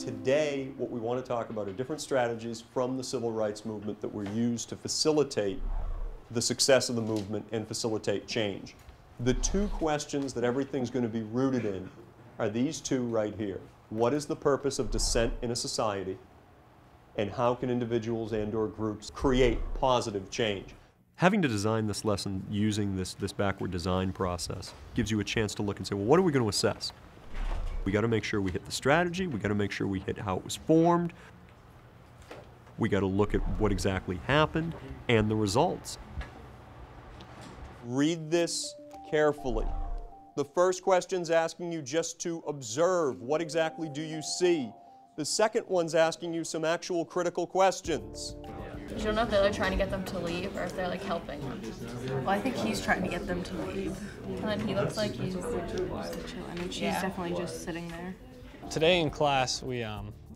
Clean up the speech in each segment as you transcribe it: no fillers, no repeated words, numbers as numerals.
today what we want to talk about are different strategies from the civil rights movement that were used to facilitate the success of the movement and facilitate change. The two questions that everything's going to be rooted in are these two right here. What is the purpose of dissent in a society? And how can individuals and/or groups create positive change? Having to design this lesson using this backward design process gives you a chance to look and say, well, what are we going to assess? We got to make sure we hit the strategy, we got to make sure we hit how it was formed, we got to look at what exactly happened and the results. Read this carefully. The first question's asking you just to observe. What exactly do you see? The second one's asking you some actual critical questions. You don't know if they're trying to get them to leave or if they're like helping them. Well, I think he's trying to get them to leave. And he looks like he's I mean, she's definitely just sitting there. Today in class, we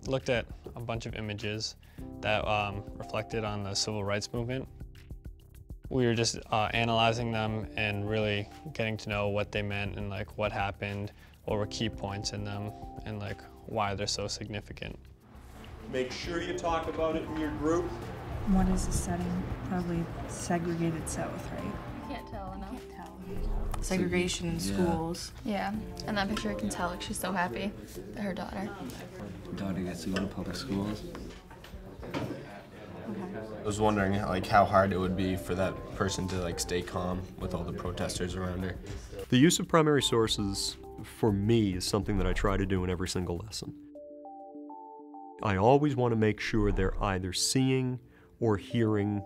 looked at a bunch of images that reflected on the civil rights movement. We were just analyzing them and really getting to know what they meant and like what happened, what were key points in them, and like why they're so significant. Make sure you talk about it in your group. What is the setting? Probably segregated South, right? You can't tell enough. Can't tell. Segregation in schools. Yeah, and that picture you can tell like she's so happy that her daughter. Daughter gets to go to public schools. I was wondering like how hard it would be for that person to like stay calm with all the protesters around her. The use of primary sources for me is something that I try to do in every single lesson. I always want to make sure they're either seeing or hearing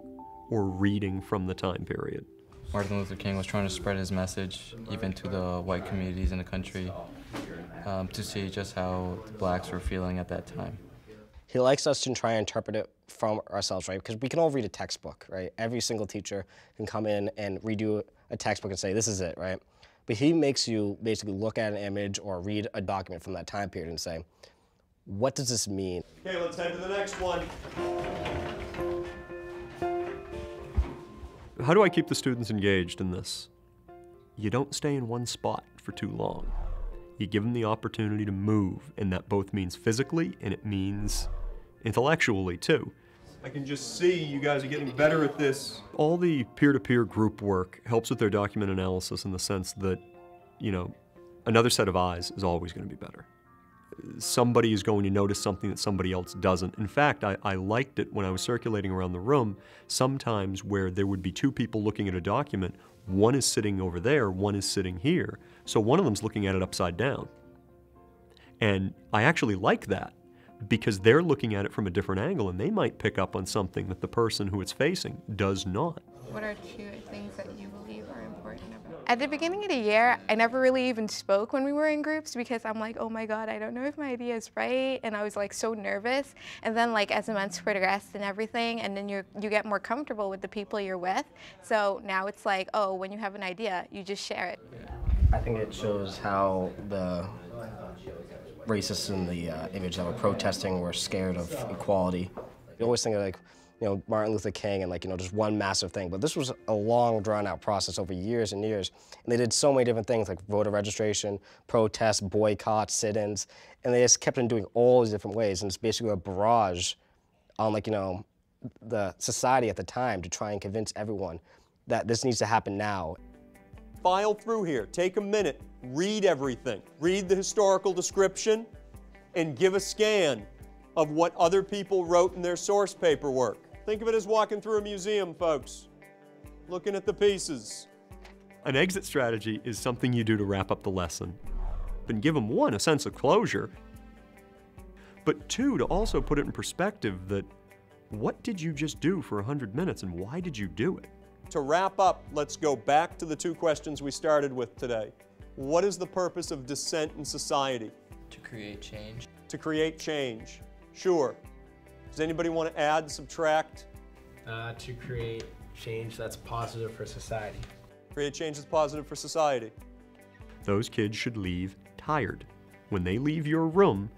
or reading from the time period. Martin Luther King was trying to spread his message even to the white communities in the country to see just how the blacks were feeling at that time. He likes us to try and interpret it from ourselves, right? Because we can all read a textbook, right? Every single teacher can come in and redo a textbook and say, this is it, right? But he makes you basically look at an image or read a document from that time period and say, what does this mean? Okay, let's head to the next one. How do I keep the students engaged in this? You don't stay in one spot for too long. You give them the opportunity to move, and that both means physically and it means intellectually too. I can just see you guys are getting better at this. All the peer-to-peer group work helps with their document analysis in the sense that, you know, another set of eyes is always going to be better. Somebody is going to notice something that somebody else doesn't. In fact, I liked it when I was circulating around the room, sometimes where there would be two people looking at a document, one is sitting over there, one is sitting here, so one of them's looking at it upside down. And I actually like that, because they're looking at it from a different angle and they might pick up on something that the person who it's facing does not. What are two things that you believe are important about? At the beginning of the year, I never really even spoke when we were in groups because I'm like, oh my God, I don't know if my idea is right. And I was like so nervous. And then like as the months progressed and everything, and then you get more comfortable with the people you're with. So now it's like, oh, when you have an idea, you just share it. I think it shows how the racists in the image that were protesting were scared of equality. You always think of like, you know, Martin Luther King and like, you know, just one massive thing. But this was a long, drawn-out process over years and years. And they did so many different things like voter registration, protests, boycotts, sit-ins. And they just kept on doing all these different ways. And it's basically a barrage on like, you know, the society at the time to try and convince everyone that this needs to happen now. File through here, take a minute, read everything. Read the historical description and give a scan of what other people wrote in their source paperwork. Think of it as walking through a museum, folks, looking at the pieces. An exit strategy is something you do to wrap up the lesson and give them, one, a sense of closure, but two, to also put it in perspective that what did you just do for 100 minutes and why did you do it? To wrap up, let's go back to the two questions we started with today. What is the purpose of dissent in society? To create change. To create change. Sure. Does anybody want to add, subtract? To create change that's positive for society. Create change that's positive for society. Those kids should leave tired. When they leave your room,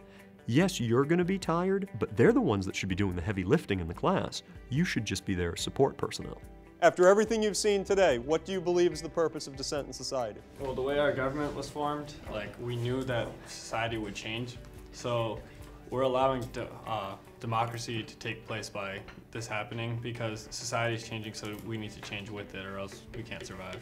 yes, you're going to be tired, but they're the ones that should be doing the heavy lifting in the class. You should just be their support personnel. After everything you've seen today, what do you believe is the purpose of dissent in society? Well, the way our government was formed, like we knew that society would change. So We're allowing democracy to take place by this happening because society is changing, so we need to change with it or else we can't survive.